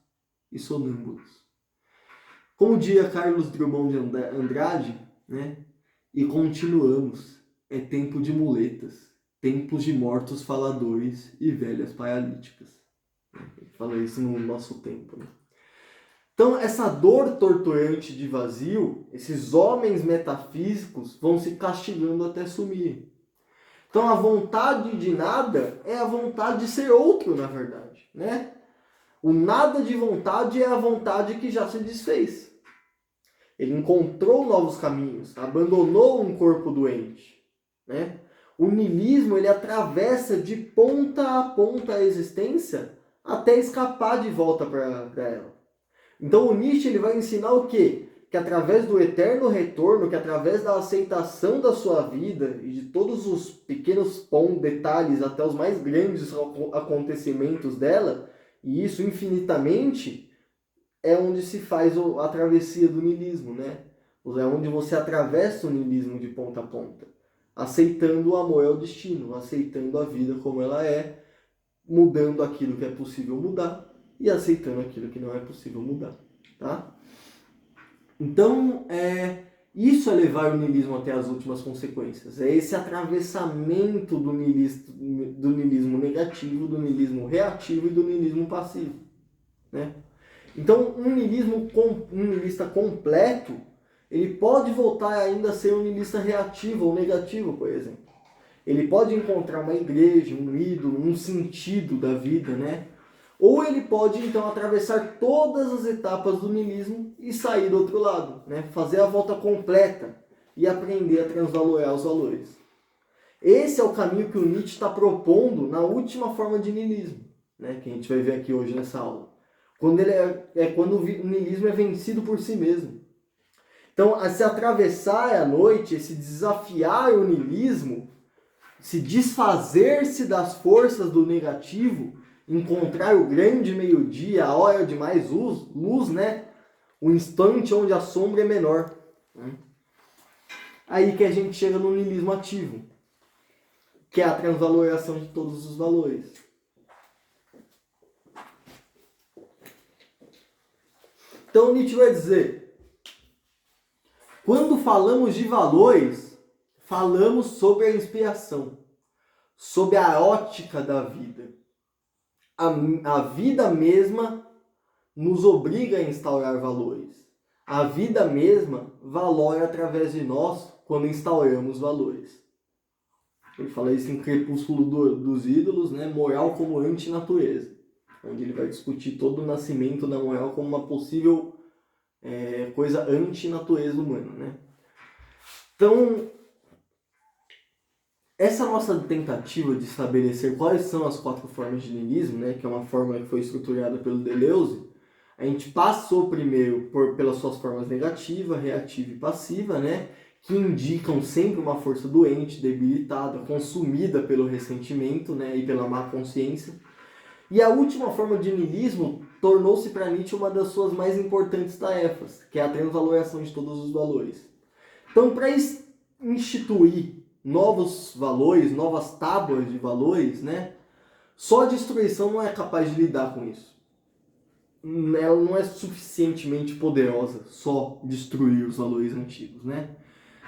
e sonâmbulos. Como diria Carlos Drummond de Andrade, né? E continuamos. É tempo de muletas, tempos de mortos faladores e velhas paralíticas. Ele fala isso no nosso tempo, né? Então, essa dor torturante de vazio, esses homens metafísicos vão se castigando até sumir. Então, a vontade de nada é a vontade de ser outro, na verdade, né? O nada de vontade é a vontade que já se desfez. Ele encontrou novos caminhos, abandonou um corpo doente, né? O niilismo, ele atravessa de ponta a ponta a existência até escapar de volta para ela. Então o Nietzsche, ele vai ensinar o quê? Que através do eterno retorno, que através da aceitação da sua vida e de todos os pequenos detalhes até os mais grandes acontecimentos dela, e isso infinitamente, é onde se faz a travessia do niilismo, né? É onde você atravessa o niilismo de ponta a ponta, aceitando o amor ao destino, aceitando a vida como ela é, mudando aquilo que é possível mudar e aceitando aquilo que não é possível mudar, tá? Então, isso é levar o niilismo até as últimas consequências. É esse atravessamento do niilismo negativo, do niilismo reativo e do niilismo passivo, né? Então, um niilista completo, ele pode voltar ainda a ser um niilista reativo ou negativo, por exemplo. Ele pode encontrar uma igreja, um ídolo, um sentido da vida, né? Ou ele pode, então, atravessar todas as etapas do niilismo e sair do outro lado, né? Fazer a volta completa e aprender a transvalorar os valores. Esse é o caminho que o Nietzsche está propondo na última forma de niilismo, né? Que a gente vai ver aqui hoje nessa aula. Quando o niilismo é vencido por si mesmo. Então, se atravessar a noite, se desafiar o niilismo, se desfazer-se das forças do negativo, encontrar o grande meio-dia, a hora de mais luz, né? O instante onde a sombra é menor. Aí que a gente chega no niilismo ativo, que é a transvaloração de todos os valores. Então Nietzsche vai dizer, quando falamos de valores, falamos sobre a inspiração, sobre a ótica da vida. A vida mesma nos obriga a instaurar valores. A vida mesma valora através de nós quando instauramos valores. Ele fala isso em Crepúsculo dos Ídolos, né? Moral como antinatureza, onde ele vai discutir todo o nascimento da moral como uma possível coisa antinatureza humana, né? Então, essa nossa tentativa de estabelecer quais são as 4 formas de niilismo, né, que é uma fórmula que foi estruturada pelo Deleuze, a gente passou primeiro pelas suas formas negativa, reativa e passiva, né, que indicam sempre uma força doente, debilitada, consumida pelo ressentimento, né, e pela má consciência. E a última forma de niilismo tornou-se para Nietzsche uma das suas mais importantes tarefas, que é a transvaloração de todos os valores. Então, para instituir novos valores, novas tábuas de valores, né, só a destruição não é capaz de lidar com isso. Ela não é suficientemente poderosa só destruir os valores antigos, né?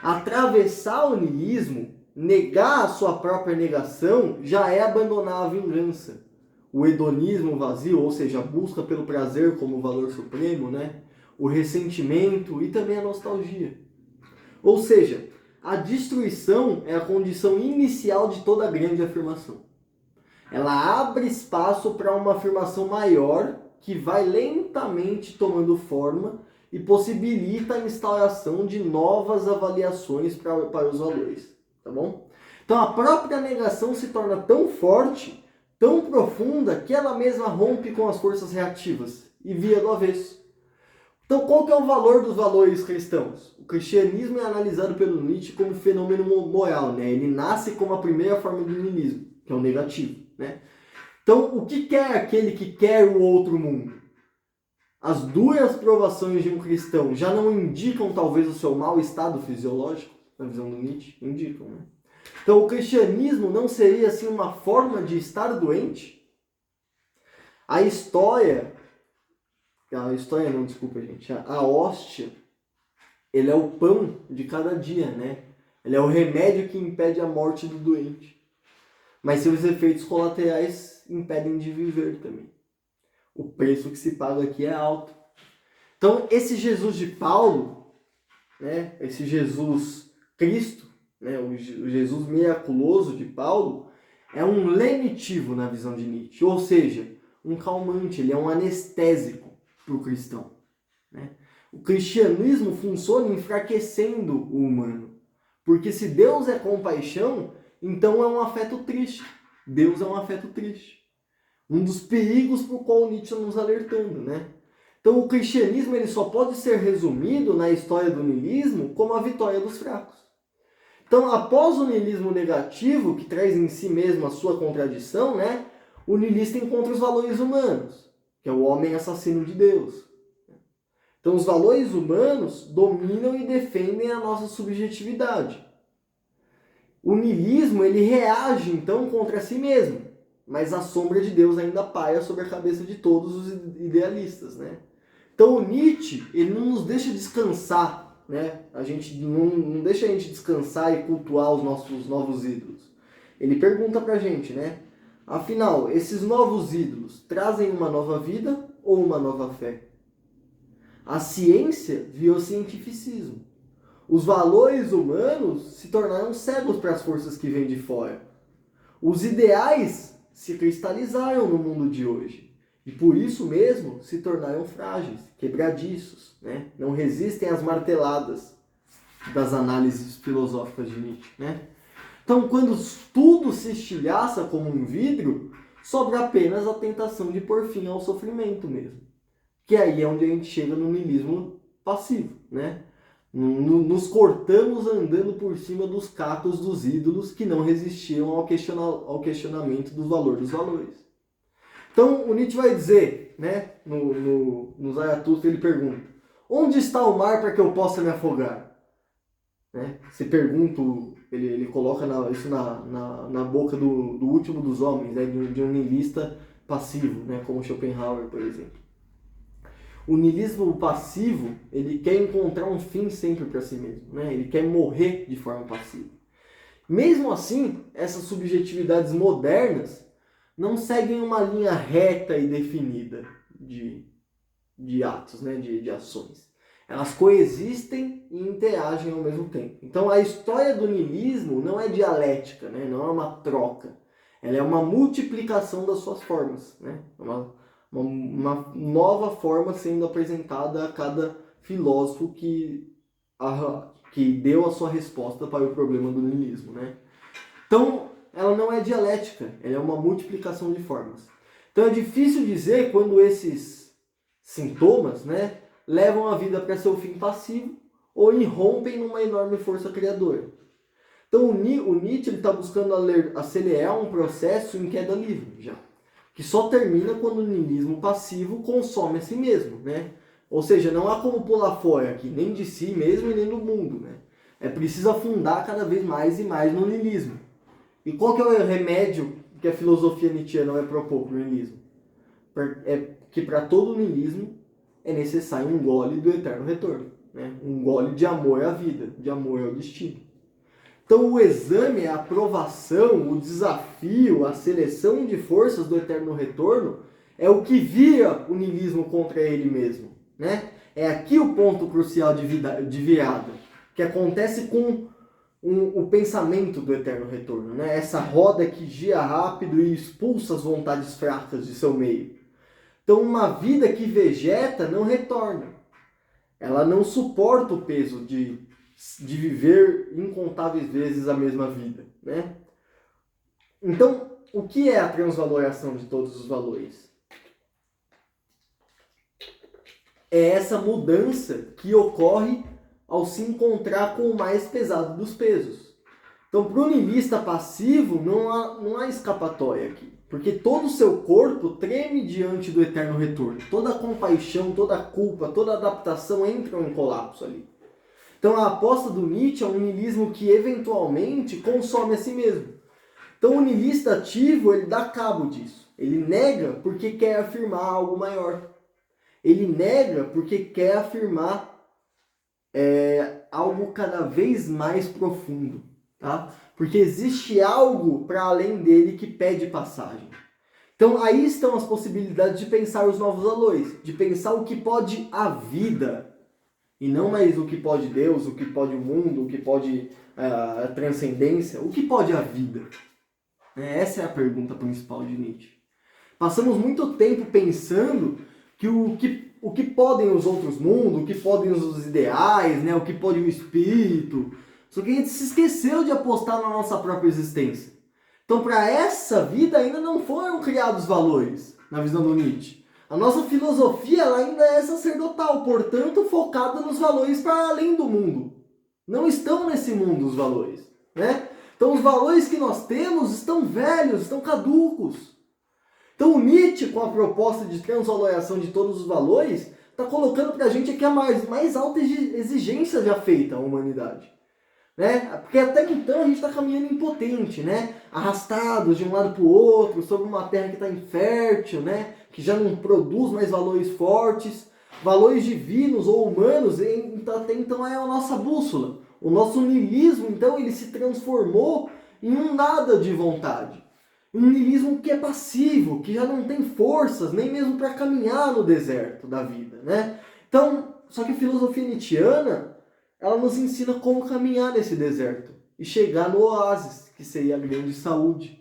Atravessar o niilismo, negar a sua própria negação, já é abandonar a vingança. O hedonismo vazio, ou seja, a busca pelo prazer como valor supremo, né? O ressentimento e também a nostalgia. Ou seja, a destruição é a condição inicial de toda grande afirmação. Ela abre espaço para uma afirmação maior que vai lentamente tomando forma e possibilita a instauração de novas avaliações para os valores, tá bom? Então a própria negação se torna tão forte, tão profunda, que ela mesma rompe com as forças reativas e vira do avesso. Então qual que é o valor dos valores cristãos? O cristianismo é analisado pelo Nietzsche como fenômeno moral, né? Ele nasce como a primeira forma do niilismo, que é o negativo, né? Então, o que quer aquele que quer o outro mundo? As duras provações de um cristão já não indicam talvez o seu mau estado fisiológico, na visão do Nietzsche? Indicam, né? Então, o cristianismo não seria assim uma forma de estar doente? A hóstia, ele é o pão de cada dia, né? Ele é o remédio que impede a morte do doente. Mas seus efeitos colaterais impedem de viver também. O preço que se paga aqui é alto. Então, esse Jesus de Paulo, né, esse Jesus Cristo, né, o Jesus miraculoso de Paulo, é um lenitivo na visão de Nietzsche, ou seja, um calmante, ele é um anestésico para o cristão, né? O cristianismo funciona enfraquecendo o humano, porque se Deus é compaixão, então é um afeto triste. Deus é um afeto triste. Um dos perigos para o qual Nietzsche está nos alertando, né? Então o cristianismo ele só pode ser resumido na história do niilismo como a vitória dos fracos. Então após o niilismo negativo, que traz em si mesmo a sua contradição, né? O niilista encontra os valores humanos, que é o homem assassino de Deus. Então os valores humanos dominam e defendem a nossa subjetividade. O niilismo ele reage então contra si mesmo, mas a sombra de Deus ainda paira sobre a cabeça de todos os idealistas, né? Então o Nietzsche ele não nos deixa descansar, né? A gente não deixa a gente descansar e cultuar os nossos novos ídolos. Ele pergunta pra gente, né? Afinal, esses novos ídolos trazem uma nova vida ou uma nova fé? A ciência virou cientificismo. Os valores humanos se tornaram cegos para as forças que vêm de fora. Os ideais se cristalizaram no mundo de hoje. E por isso mesmo se tornaram frágeis, quebradiços, né? Não resistem às marteladas das análises filosóficas de Nietzsche, né? Então, quando tudo se estilhaça como um vidro, sobra apenas a tentação de pôr fim ao sofrimento mesmo. Que aí é onde a gente chega no niilismo passivo, né? Nos cortamos andando por cima dos cacos dos ídolos que não resistiam ao questionamento do valor dos valores. Então, o Nietzsche vai dizer, né? No Zaratustra ele pergunta: onde está o mar para que eu possa me afogar? Né? Se pergunta, ele coloca isso na boca do último dos homens, né? de um niilista passivo, né? Como Schopenhauer, por exemplo. O niilismo passivo, ele quer encontrar um fim sempre para si mesmo, né? Ele quer morrer de forma passiva. Mesmo assim, essas subjetividades modernas não seguem uma linha reta e definida de de atos, né, de ações. Elas coexistem e interagem ao mesmo tempo. Então a história do niilismo não é dialética, né, não é uma troca. Ela é uma multiplicação das suas formas, né? Uma nova forma sendo apresentada a cada filósofo que deu a sua resposta para o problema do niilismo, né? Então, ela não é dialética, ela é uma multiplicação de formas. Então é difícil dizer quando esses sintomas, né, levam a vida para seu fim passivo ou irrompem numa enorme força criadora. Então o Nietzsche está buscando acelerar um processo em queda livre, já, que só termina quando o niilismo passivo consome a si mesmo, né? Ou seja, não há como pular fora aqui, nem de si mesmo e nem do mundo, né? É preciso afundar cada vez mais e mais no niilismo. E qual que é o remédio que a filosofia nietzschiana vai propor para o niilismo? É que para todo niilismo é necessário um gole do eterno retorno, né? Um gole de amor à vida, de amor ao destino. Então o exame, a aprovação, o desafio, a seleção de forças do eterno retorno é o que vira o niilismo contra ele mesmo, né? É aqui o ponto crucial de virada, que acontece com o pensamento do eterno retorno, né? Essa roda que gira rápido e expulsa as vontades fracas de seu meio. Então uma vida que vegeta não retorna. Ela não suporta o peso de viver incontáveis vezes a mesma vida, né? Então, o que é a transvaloração de todos os valores? É essa mudança que ocorre ao se encontrar com o mais pesado dos pesos. Então, para o niilista passivo, não há escapatória aqui, porque todo o seu corpo treme diante do eterno retorno. Toda a compaixão, toda a culpa, toda a adaptação entram em colapso ali. Então a aposta do Nietzsche é um niilismo que eventualmente consome a si mesmo. Então o niilista ativo, ele dá cabo disso. Ele nega porque quer afirmar algo maior. Ele nega porque quer afirmar algo cada vez mais profundo. Tá? Porque existe algo para além dele que pede passagem. Então aí estão as possibilidades de pensar os novos valores. De pensar o que pode a vida. E não mais o que pode Deus, o que pode o mundo, o que pode a transcendência, o que pode a vida? Essa é a pergunta principal de Nietzsche. Passamos muito tempo pensando que o que podem os outros mundos, o que podem os ideais, né? O que pode o espírito. Só que a gente se esqueceu de apostar na nossa própria existência. Então, para essa vida ainda não foram criados valores, na visão do Nietzsche. A nossa filosofia ela ainda é sacerdotal, portanto focada nos valores para além do mundo. Não estão nesse mundo os valores, né? Então os valores que nós temos estão velhos, estão caducos. Então o Nietzsche, com a proposta de transvaloração de todos os valores, está colocando para a gente aqui a mais alta exigência já feita à humanidade. Né? Porque até então a gente está caminhando impotente, né? Arrastados de um lado para o outro, sobre uma terra que está infértil, né? Que já não produz mais valores fortes, valores divinos ou humanos, até então é a nossa bússola. O nosso niilismo, então, ele se transformou em um nada de vontade. Um niilismo que é passivo, que já não tem forças, nem mesmo para caminhar no deserto da vida, né? Então, só que a filosofia nietzschiana, ela nos ensina como caminhar nesse deserto e chegar no oásis, que seria a grande saúde.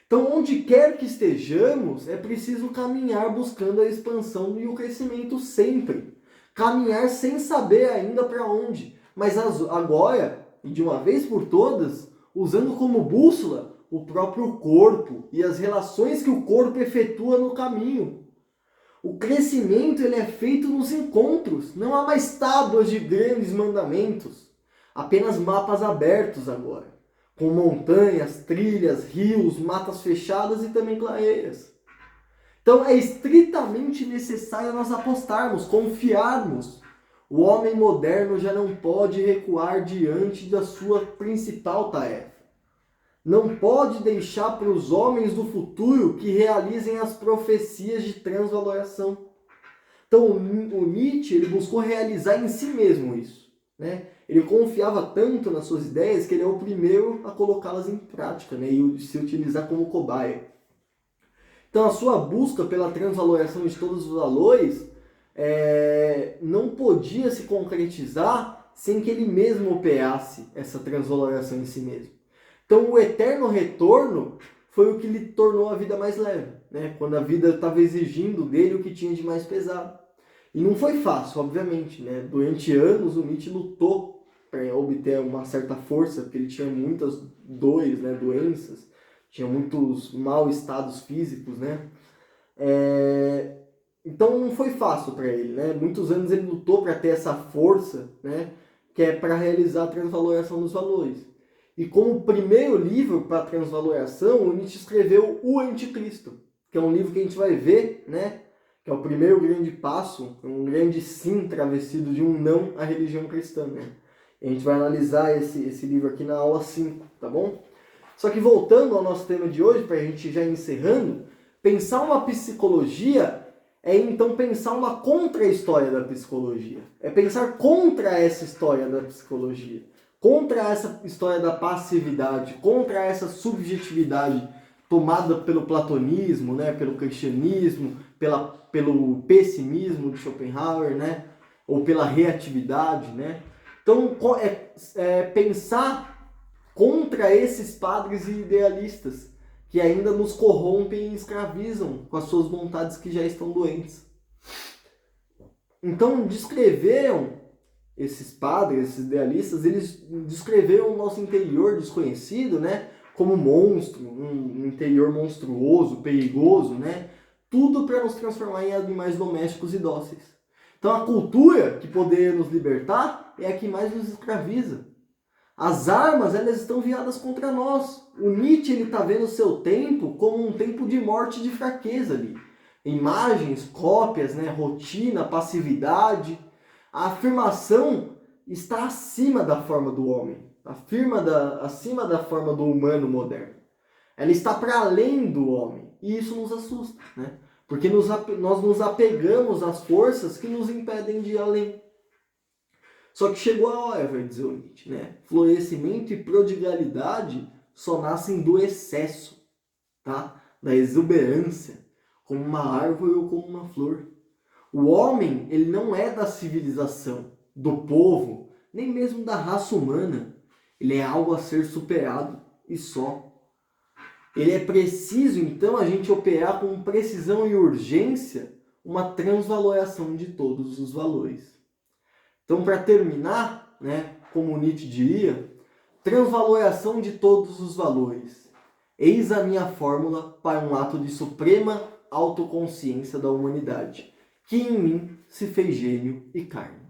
Então, onde quer que estejamos, é preciso caminhar buscando a expansão e o crescimento sempre. Caminhar sem saber ainda para onde, mas agora, e de uma vez por todas, usando como bússola o próprio corpo e as relações que o corpo efetua no caminho. O crescimento ele é feito nos encontros, não há mais tábuas de grandes mandamentos, apenas mapas abertos agora, com montanhas, trilhas, rios, matas fechadas e também clareiras. Então é estritamente necessário nós apostarmos, confiarmos. O homem moderno já não pode recuar diante da sua principal tarefa. Não pode deixar para os homens do futuro que realizem as profecias de transvaloração. Então o Nietzsche ele buscou realizar em si mesmo isso, né? Ele confiava tanto nas suas ideias que ele é o primeiro a colocá-las em prática, né? E se utilizar como cobaia. Então a sua busca pela transvaloração de todos os valores não podia se concretizar sem que ele mesmo operasse essa transvaloração em si mesmo. Então o eterno retorno foi o que lhe tornou a vida mais leve, né? Quando a vida estava exigindo dele o que tinha de mais pesado. E não foi fácil, obviamente, né? Durante anos o Nietzsche lutou para obter uma certa força, porque ele tinha muitas dores, né? Doenças, tinha muitos maus estados físicos, né? Então não foi fácil para ele, né? Muitos anos ele lutou para ter essa força, né? Que é para realizar a transvaloração dos valores. E como primeiro livro para a transvaloração, o Nietzsche escreveu O Anticristo, que é um livro que a gente vai ver, né? Que é o primeiro grande passo, um grande sim travestido de um não à religião cristã, né? E a gente vai analisar esse livro aqui na aula 5, tá bom? Só que voltando ao nosso tema de hoje, para a gente já encerrando, pensar uma psicologia é então pensar uma contra-história da psicologia. É pensar contra essa história da psicologia. Contra essa história da passividade, contra essa subjetividade tomada pelo platonismo, né, pelo cristianismo, pelo pessimismo de Schopenhauer, né, ou pela reatividade, né. Então, pensar contra esses padres idealistas que ainda nos corrompem e escravizam com as suas vontades que já estão doentes. Então, descreveram esses padres, esses idealistas, eles descreveram o nosso interior desconhecido, né, como monstro, um interior monstruoso, perigoso, né, tudo para nos transformar em animais domésticos e dóceis. Então a cultura que poderia nos libertar é a que mais nos escraviza. As armas, elas estão viradas contra nós. O Nietzsche está vendo o seu tempo como um tempo de morte e de fraqueza ali. Imagens, cópias, né, rotina, passividade. A afirmação está acima da forma do homem, acima da forma do humano moderno. Ela está para além do homem, e isso nos assusta, né? Porque nós nos apegamos às forças que nos impedem de ir além. Só que chegou a hora, vai dizer o Nietzsche, né? Florescimento e prodigalidade só nascem do excesso, tá? Da exuberância, como uma árvore ou como uma flor. O homem, ele não é da civilização, do povo, nem mesmo da raça humana. Ele é algo a ser superado e só. Ele é preciso, então, a gente operar com precisão e urgência uma transvaloração de todos os valores. Então, para terminar, né, como Nietzsche diria, transvaloração de todos os valores. Eis a minha fórmula para um ato de suprema autoconsciência da humanidade, que em mim se fez gênio e carne.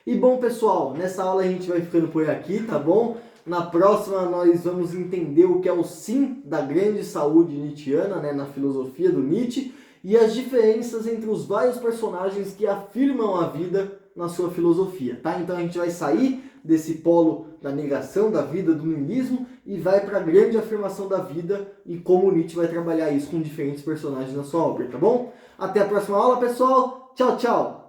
E bom, pessoal, nessa aula a gente vai ficando por aqui, tá bom? Na próxima nós vamos entender o que é o sim da grande saúde nietzschiana, né, na filosofia do Nietzsche, e as diferenças entre os vários personagens que afirmam a vida na sua filosofia, tá? Então a gente vai sair desse polo da negação da vida, do niilismo, e vai para a grande afirmação da vida e como Nietzsche vai trabalhar isso com diferentes personagens na sua obra, tá bom? Até a próxima aula, pessoal! Tchau, tchau!